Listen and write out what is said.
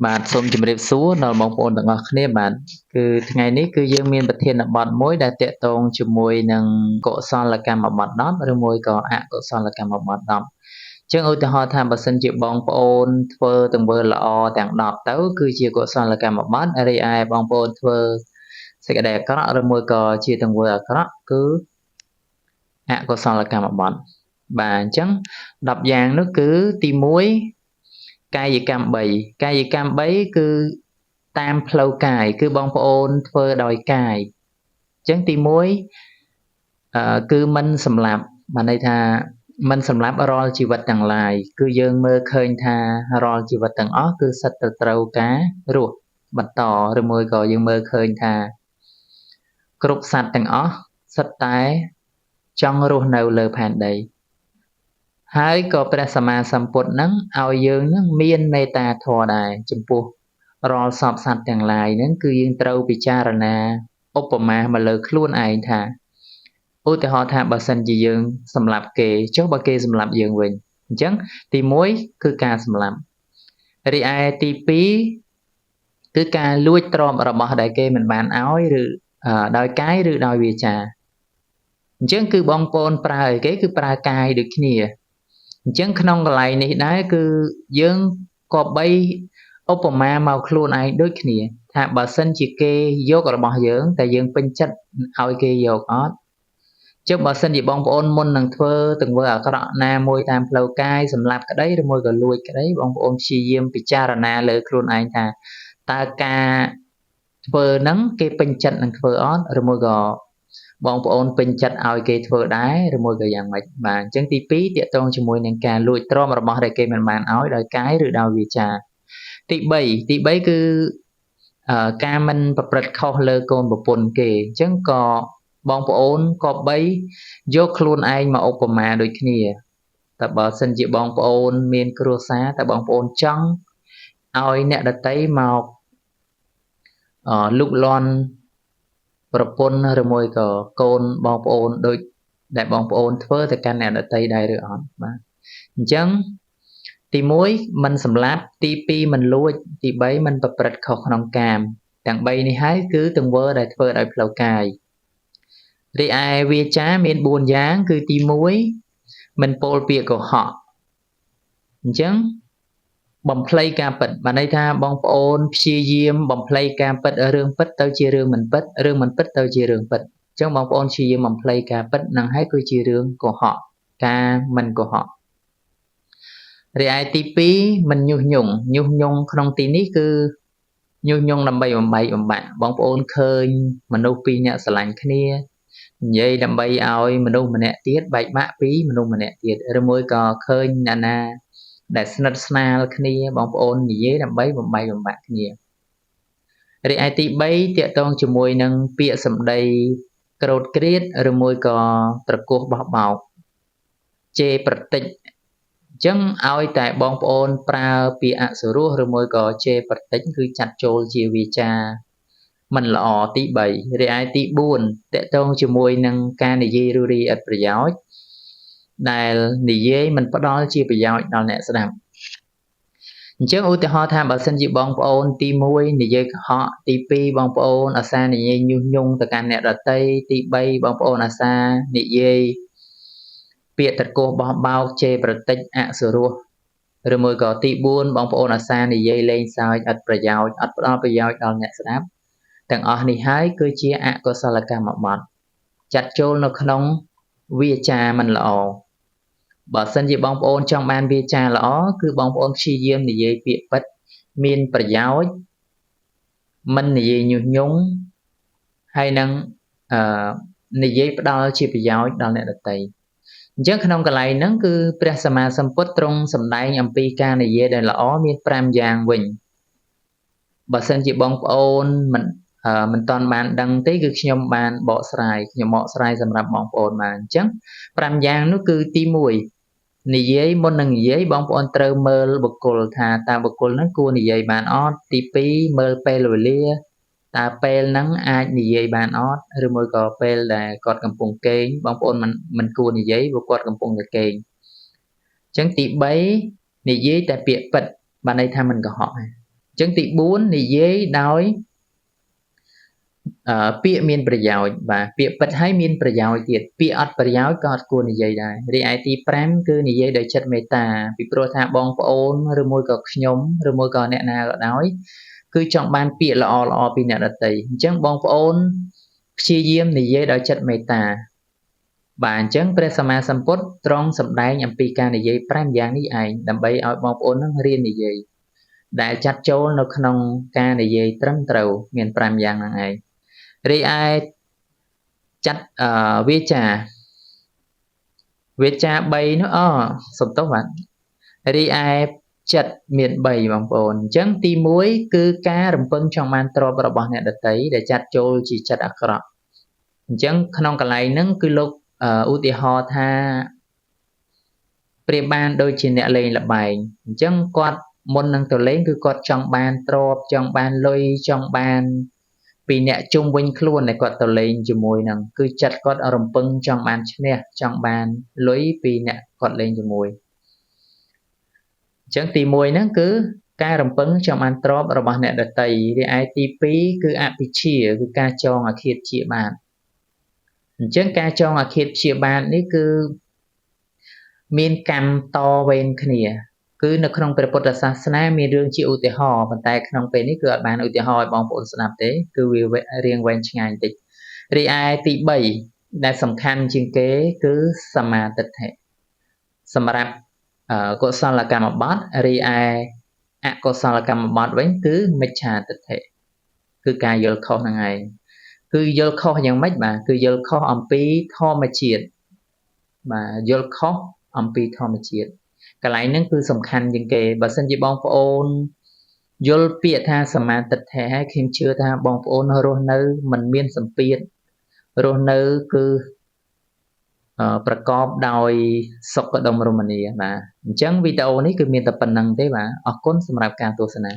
បាទសូមជម្រាបសួរដល់បងប្អូនទាំងអស់គ្នាបាទគឺថ្ងៃនេះគឺយើងមានប្រធានបទមួយដែលតាក់ទងជាមួយនឹងកុសលកម្មបទ10ឬមួយក៏អកុសលកម្មបទ10អញ្ចឹងឧទាហរណ៍ថាបើសិនជាបងប្អូនធ្វើទង្វើល្អទាំង10ទៅគឺជាកុសលកម្មបទរីឯបងប្អូនធ្វើសេចក្តីអាក្រក់ឬមួយក៏ជាទង្វើអាក្រក់គឺអកុសលកម្មបទបាទអញ្ចឹង10យ៉ាងនោះគឺទី1កាយកម្ម3កាយកម្ម3គឺតាមផ្លូវកាយគឺបងប្អូនធ្វើដោយកាយអញ្ចឹងទី1គឺមិនសម្លាប់បានន័យថាមិនសម្លាប់រាល់ជីវិតទាំងឡាយគឺយើងមើលឃើញថារាល់ជីវិតទាំងអស់គឺសិតទៅត្រូវការរស់បន្តឬមួយក៏យើងមើលឃើញថាគ្រប់សត្វទាំងអស់សិតតែចង់រស់នៅលើផែនដីហើយក៏ព្រះសម្មាសម្ពុទ្ធនឹងឲ្យយើងនឹងមានមេត្តាធម៌ដែរចំពោះរាល់សពសត្វទាំងឡាយហ្នឹងគឺយើងត្រូវពិចារណាឧបមាមកលើខ្លួនឯងថាឧទាហរណ៍ថាបើសិនជាយើងសម្លាប់គេចុះបើគេសម្លាប់យើងវិញអញ្ចឹងទី1គឺការសម្លាប់រីឯទី2គឺការលួចទ្រព្យរបស់ដែលគេមិនបានឲ្យឬដោយកាយឬដោយវាចាអញ្ចឹងគឺបងប្អូនប្រើអីគេគឺប្រើកាយដូចគ្នាអញ្ចឹងក្នុងកន្លែងនេះដែរគឺយើងក៏បីឧបមាមកខ្លួនឯងដូចគ្នាថាបើសិនជាគេយករបស់យើងតែយើងពេញចិត្តឲ្យគេយកអត់ចុះបើសិនជាបងប្អូនមុននឹងធ្វើទង្វើអាក្រក់ណាមួយតាមផ្លូវកាយសម្លាប់ក្តីឬមួយក៏លួចក្តីបងប្អូនព្យាយាមពិចារណាលើខ្លួនឯងថាតើការធ្វើហ្នឹងគេពេញចិត្តនឹងធ្វើអត់ឬមួយក៏បងប្អូនពេញចិត្តឲ្យគេធ្វើដែរឬមួយក៏យ៉ាងម៉េចបាទអញ្ចឹងទី2តាក់ទងជាមួយនឹងការលួចទ្រាំរបស់ដែលគេមិនបានឲ្យដោយកាយឬដោយវាចាទី3គឺការមិនប្រព្រឹត្តខុសលើកូនប្រពន្ធគេអញ្ចឹងក៏បងប្អូនក៏បីយកខ្លួនឯងមកឧបមាដូចគ្នាតែបើសិនជាបងប្អូនមានគ្រួសារតែបងប្អូនចង់ឲ្យអ្នកដតីមកលុកលាន់ប្រពន្ធឬមួយក៏កូនបងប្អូនដូចដែលបងប្អូនធ្វើទៅកាន់អ្នកដតីដែរឬអត់បាទអញ្ចឹងទី1មិនសម្លាប់ទី2មិនលួចទី3មិនប្រព្រឹត្តខុសក្នុងកាមទាំង3នេះហើយគឺទង្វើដែលធ្វើដោយផ្លូវកាយរីឯវាចាមាន4យ៉ាងគឺទី1មិនពោលពាក្យកុហកអញ្ចឹងបំភ្លៃការពិតបានន័យថាបងប្អូនព្យាយាមបំភ្លៃការពិតរឿងពិតទៅជារឿងមិនពិតរឿងមិនពិតទៅជារឿងពិតអញ្ចឹងបងប្អូនព្យាយាមបំភ្លៃការពិតនឹងហើយគឺជារឿងកុហកការមិនកុហករីឯទី2មិនញុះញង់ក្នុងទីនេះគឺញុះញង់ដើម្បីបំបែកបំបាក់បងប្អូនឃើញមនុស្សពីរនាក់ស្រឡាញ់គ្នានិយាយដើម្បីឲ្យមនុស្សម្នាក់ទៀតបែកបាក់ពីមនុស្សម្នាក់ទៀតឬមួយក៏ឃើញអ្នកណាដែលស្និទ្ធស្នាលគ្នាបងប្អូននិយាយដើម្បីបំបែកបំបាក់គ្នារីឯទី3តាក់ទងជាមួយនឹងពាក្យសម្ដីក្រោតក្រៀតឬមួយក៏ត្រគោះបោះបោកជេរប្រតិចអញ្ចឹងឲ្យតែបងប្អូនប្រើពាក្យអសុរោះឬមួយក៏ជេរប្រតិចគឺចាត់ចូលជាវាចាមិនល្អទី3រីឯទី4តាក់ទងជាមួយនឹងការនិយាយរូរីឥតប្រយោជន៍ដែលនិយាយមិនផ្ដល់ជាប្រយោជន៍ដល់អ្នកស្ដាប់អញ្ចឹងឧទាហរណ៍ថាបើសិនជាបងប្អូនទី1និយាយកុហកទី2បងប្អូនអាសានិយាយញុះញង់ទៅកាន់អ្នកដទៃទី3បងប្អូនអាសានិយាយពាក្យត្រគោះបោះបោកជេរប្រតិចអសុរោះឬមួយក៏ទី4បងប្អូនអាសានិយាយលេងសើចឥតប្រយោជន៍អត់ផ្ដល់ប្រយោជន៍ដល់អ្នកស្ដាប់ទាំងអស់នេះហើយគឺជាអកុសលកម្មបទចាត់ចូលនៅក្នុងវាចាមិនល្អបើសិនជាបងប្អូនចង់បានវាចាល្អគឺបងប្អូនព្យាយាមនិយាយពាក្យពិតមានប្រយោជន៍មិននិយាយញុះញង់ហើយនឹងនិយាយផ្ដល់ជាប្រយោជន៍ដល់អ្នកដទៃអញ្ចឹងក្នុងកន្លែងហ្នឹងគឺព្រះសម្មាសម្ពុទ្ធទ្រង់សម្ដែងអំពីការនិយាយដែលល្អមាន5យ៉ាងវិញបើសិនជាបងប្អូនមិនទាន់បានដឹងទេគឺខ្ញុំបានបកស្រាយសម្រាប់បងប្អូនបានអញ្ចឹង5យ៉ាងនោះគឺទី1និយាយមុននឹងនិយាយបងប្អូនត្រូវមើលបុគ្គលថាតើបុគ្គលហ្នឹងគួរនិយាយបានអត់ទី2មើលពេលវេលាតើពេលហ្នឹងអាចនិយាយបានអត់ឬមួយក៏ពេលដែលគាត់កំពុងគេងបងប្អូនមិនគួរនិយាយព្រោះគាត់កំពុងតែគេងអញ្ចឹងទី3និយាយតែពាក្យពិតបានន័យថាមិនកុហកអញ្ ចឹងទី4និយាយដោយពាក្យមានប្រយោជន៍បាទពាក្យពិតហើយមានប្រយោជន៍ទៀតពាក្យអត់ប្រយោជន៍ក៏អត់គួរនិយាយដែររីឯទី5គឺនិយាយដោយចិត្តមេត្តាពីព្រោះថាបងប្អូនឬមួយក៏ខ្ញុំឬមួយក៏អ្នកណាក៏ដោយគឺចង់បានពាក្យល្អល្អពីអ្នកដទៃអញ្ចឹងបងប្អូនព្យាយាមនិយាយដោយចិត្តមេត្តាបាទអញ្ចឹងព្រះសម្មាសម្ពុទ្ធទ្រង់សម្ដែងអំពីការនិយាយ5យ៉ាងនេះឯងដើម្បីឲ្យបងប្អូននឹងរៀននិយាយដែលចាត់ចូលនៅក្នុងការនិយាយត្រឹមត្រូវមាន5យ៉ាងហ្នឹងឯងរីឯចាត់វាចា3នោះសំទោសបាទរីឯចិត្តមាន3បងប្អូនអញ្ចឹងទី1គឺការរំពឹងចង់បានទ្រព្យរបស់អ្នកដទៃដែលចាត់ចូលជាចិត្តអាក្រក់អញ្ចឹងក្នុងកន្លែងហ្នឹងគឺលោកឧទាហរណ៍ថាប្រៀបបានដូចជាអ្នកលេងល្បែងអញ្ចឹងគាត់មុននឹងទៅលេងគឺគាត់ចង់បានទ្រព្យចង់បានលុយចង់បានពីអ្នកជុំវិញខ្លួនដែលគាត់ទៅលេងជាមួយនឹងគឺចិត្តគាត់រំពឹងចង់បានឈ្នះចង់បានលុយពីអ្នកគាត់លេងជាមួយអញ្ចឹងទី1ហ្នឹងគឺការរំពឹងចង់បានទ្រព្យរបស់អ្នកដទៃរីឯទី2គឺអភិជាគឺការចងអាឃាតព្យាបាទអញ្ចឹងការចងអាឃាតព្យាបាទនេះគឺមានកម្មតវេនគ្នាគឺនៅក្នុងព្រះពុទ្ធសាសនាមានរឿងជាឧទាហរណ៍ប៉ុន្តែក្នុងពេលនេះគឺអត់បានឧទាហរណ៍ឲ្យបងប្អូនស្ដាប់ទេគឺវារៀងវែងឆ្ងាយបន្តិចរីឯទី3ដែលសំខាន់ជាងគេគឺសមាទិដ្ឋិសម្រាប់កុសលកម្មបត្តិរីឯអកុសលកម្មបត្តិវិញគឺមិច្ឆាទិដ្ឋិគឺការយល់ខុសហ្នឹងឯងគឺយល់ខុសយ៉ាងម៉េចបាទគឺយល់ខុសអំពីធម្មជាតិបាទយល់ខុសអំពីធម្មជាតិកន្លែងហ្នឹងគឺសំខាន់ជាងគេបើសិនជាបងប្អូនយល់ពាក្យថាសមាទិដ្ឋិហើយខ្ញុំជឿថាបងប្អូនរស់នៅមិនមានសម្ពាធរស់នៅគឺប្រកបដោយសុខដុមរមនាបាទអញ្ចឹងវីដេអូនេះគឺមានតែប៉ុណ្្នឹងទេបាទអរគុណសម្រាប់ការទស្សនា